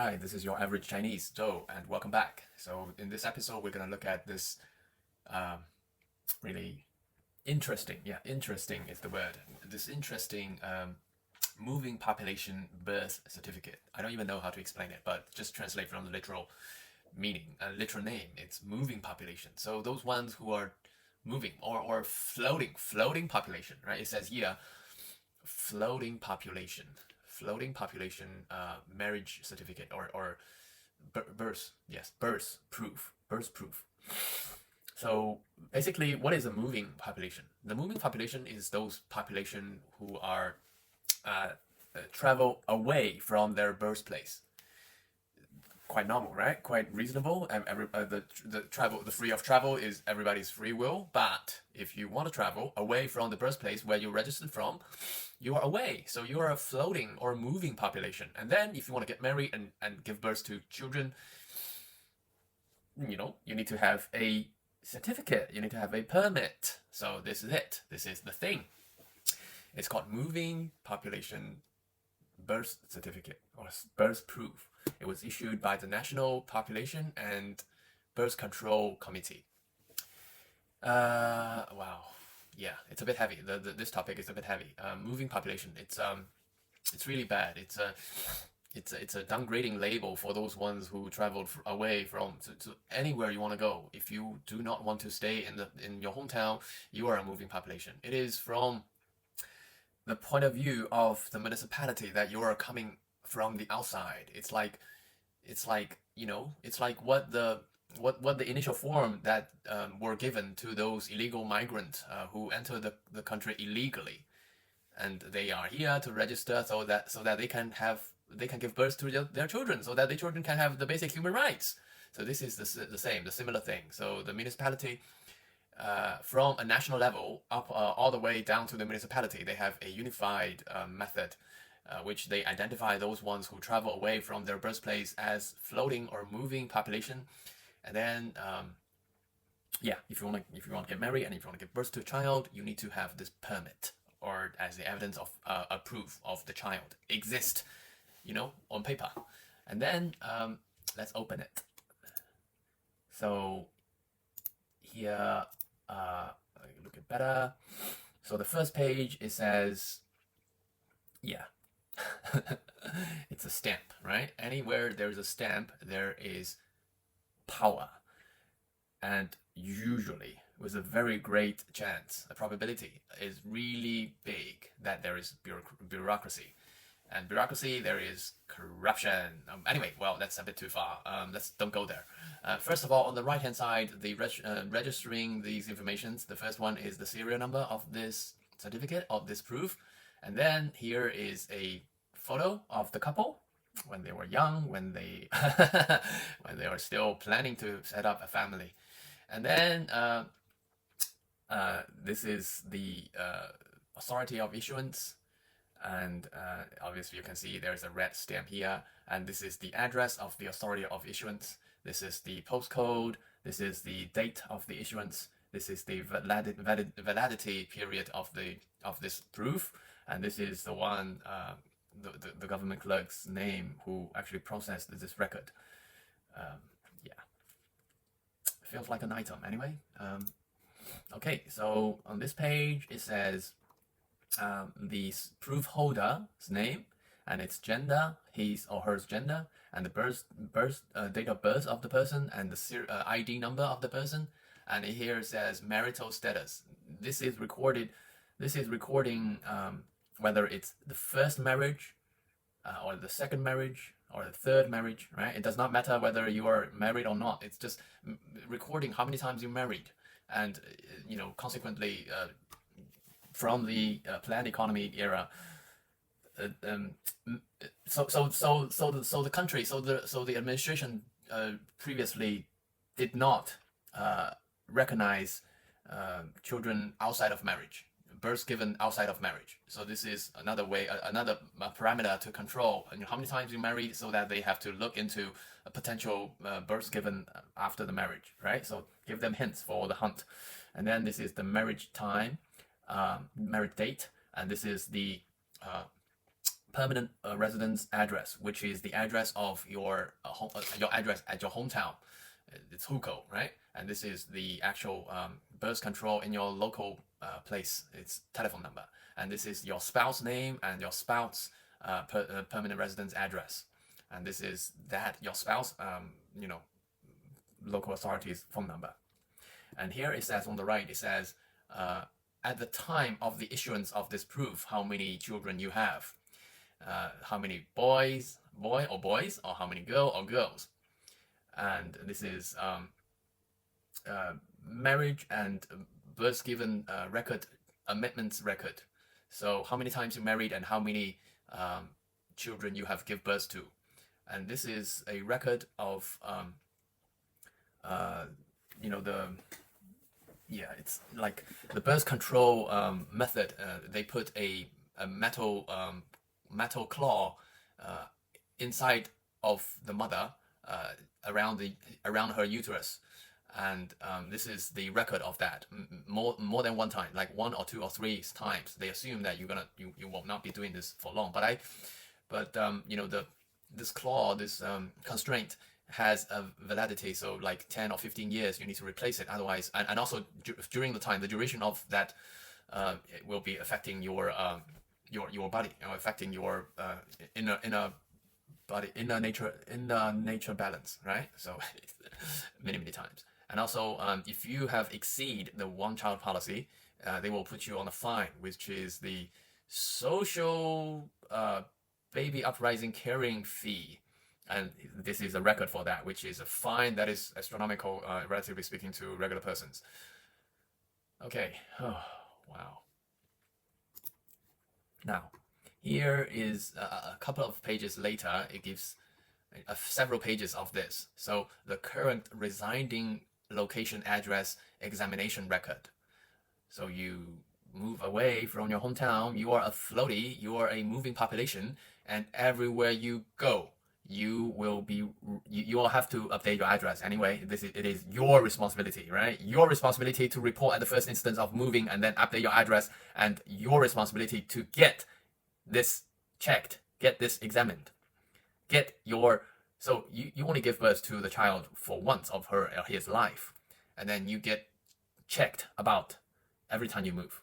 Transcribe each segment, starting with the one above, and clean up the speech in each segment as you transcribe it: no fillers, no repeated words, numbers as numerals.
Hi, this is your average Chinese, Joe, and welcome back. So in this episode, we're gonna look at this um, really interesting is the word. This interesting moving population birth certificate. I don't even know how to explain it, but just translate from the literal meaning, literal name. It's moving population. So those ones who are moving or floating population, right? It says here, floating population marriage certificate or birth, yes, birth proof. So basically, what is a moving population? The moving population is those population who are travel away from their birthplace. Quite normal, right? Quite reasonable. And the free of travel is everybody's free will. But if you want to travel away from the birthplace where you registered from, you are away. So you are a floating or moving population. And then if you want to get married and give birth to children, you need to have a certificate. You need to have a permit. So this is it. This is the thing. It's called moving population birth certificate or birth proof. It was issued by the National Population and Birth Control Committee. Wow. Yeah, it's a bit heavy. This topic is a bit heavy. Moving population. It's really bad. It's a downgrading label for those ones who traveled away from to anywhere you want to go. If you do not want to stay in your hometown, you are a moving population. It is from the point of view of the municipality that you are coming from the outside. It's like what the initial form that were given to those illegal migrants who enter the country illegally, and they are here to register so that they can give birth to their children, so that their children can have the basic human rights. So this is the similar thing. So the municipality, from a national level up all the way down to the municipality, they have a unified method which they identify those ones who travel away from their birthplace as floating or moving population. And then if you want to get married and if you want to give birth to a child, you need to have this permit, or as the evidence of a proof of the child exist, on paper. And then let's open it. So here, look at better. So the first page, it says, it's a stamp, right? Anywhere there's a stamp, there is power. And usually, with a very great chance, the probability is really big that there is bureaucracy. And bureaucracy, there is corruption. Anyway, well, that's a bit too far. Let's don't go there. First of all, on the right-hand side, the registering these informations, the first one is the serial number of this certificate, of this proof. And then here is a photo of the couple when they were young, when they when they were still planning to set up a family. And then this is the authority of issuance. And obviously you can see there's a red stamp here. And this is the address of the authority of issuance. This is the postcode. This is the date of the issuance. This is the validity period of this proof. And this is the one, the government clerk's name who actually processed this record. Feels like an item anyway. Okay, so on this page it says the proof holder's name and its gender, his or her gender, and the date of birth of the person, and the ID number of the person. And here it says marital status. This is recording whether it's the first marriage or the second marriage or the third marriage, right? It does not matter whether you are married or not. It's just recording how many times you married, and consequently, from the planned economy era, so the country, so the administration previously did not recognize children outside of marriage, births given outside of marriage. So this is another way, another parameter to control how many times you married, so that they have to look into a potential births given after the marriage, right? So give them hints for the hunt. And then this is the marriage time, marriage date, and this is the permanent residence address, which is the address of your your address at your hometown. It's hukou, right? And this is the actual birth control in your local place. It's telephone number, and this is your spouse name and your spouse permanent residence address, and this is that your spouse local authority's phone number. And here it says on the right, it says at the time of the issuance of this proof, how many children you have, how many boy or boys, or how many girl or girls. And this is marriage and birth given record amendments record. So how many times you married and how many children you have give birth to. And this is a record of it's like the birth control method. They put a metal claw inside of the mother around her uterus, and this is the record of that more than one time, like 1 or 2 or 3 times. They assume that you will not be doing this for long, but this claw, this constraint has a validity, so like 10 or 15 years you need to replace it, otherwise, and also during the time, the duration of that it will be affecting your body, affecting your inner body, inner nature balance, right? So many times. And also if you have exceed the one child policy, they will put you on a fine, which is the social baby uprising caring fee. And this is a record for that, which is a fine that is astronomical, relatively speaking, to regular persons. Okay. Oh, wow. Now, here is a couple of pages later. It gives several pages of this. So the current residing location address examination record. So you move away from your hometown. You are a floatie. You are a moving population, and everywhere you go, you will have to update your address anyway. It is your responsibility, right? Your responsibility to report at the first instance of moving and then update your address, and your responsibility to get this checked, get this examined, so you only give birth to the child for once of her or his life, and then you get checked about every time you move.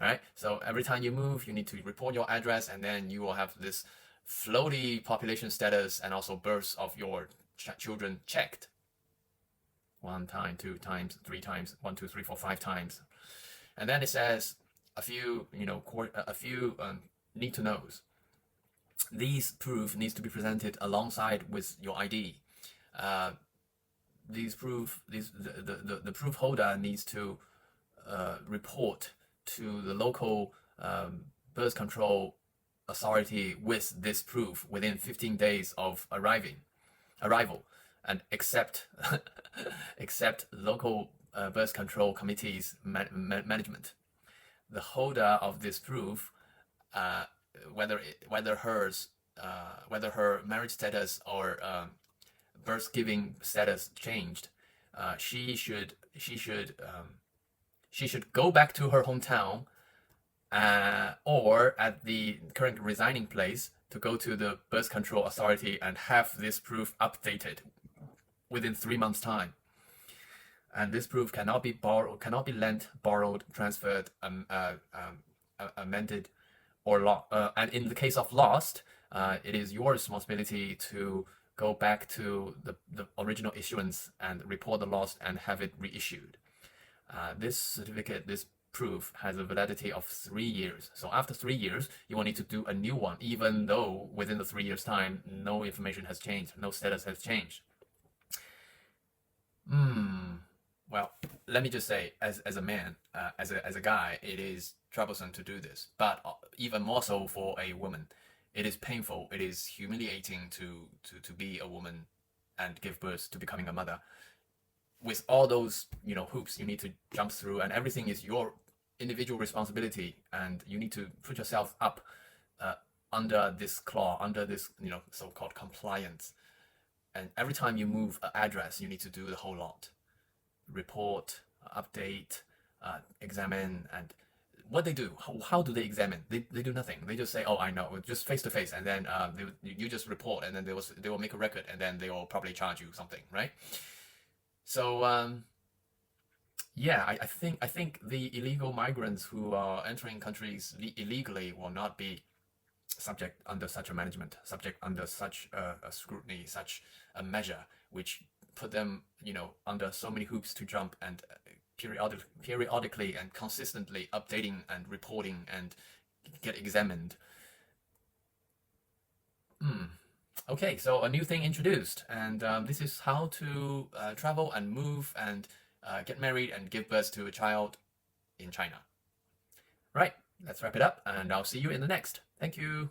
All right, so every time you move, you need to report your address, and then you will have this floaty population status and also births of your children checked. 1 time, 2 times, 3 times, 1, 2, 3, 4, 5 times. And then it says a few need to knows. These proof needs to be presented alongside with your ID. The proof holder needs to report to the local birth control authority with this proof within 15 days of arrival, and accept local birth control committee's management. The holder of this proof, whether her marriage status or birth giving status changed, she should go back to her hometown, or at the current residing place, to go to the birth control authority and have this proof updated within 3 months' time. And this proof cannot be lent, borrowed, transferred, amended, or lost. And in the case of lost, it is your responsibility to go back to the original issuance and report the loss and have it reissued. This certificate, this proof, has a validity of 3 years. So after 3 years, you will need to do a new one, even though within the 3 years' time, no information has changed, no status has changed. Well, let me just say, as a man, as a guy, it is troublesome to do this. But even more so for a woman, it is painful. It is humiliating to be a woman and give birth to becoming a mother. With all those hoops you need to jump through, and everything is your individual responsibility, and you need to put yourself up under this claw, under this so-called compliance. And every time you move an address, you need to do the whole lot: report, update, examine, and what they do, how do they examine? They do nothing. They just say, oh, I know, just face to face, and then you just report, and then they will make a record, and then they will probably charge you something, right? So yeah, I think the illegal migrants who are entering countries illegally will not be subject under such a management, subject under such a scrutiny, such a measure, which put them, under so many hoops to jump, and periodically and consistently updating and reporting and get examined. Okay, so a new thing introduced, and this is how to travel and move and get married and give birth to a child in China. Right, let's wrap it up, and I'll see you in the next. Thank you.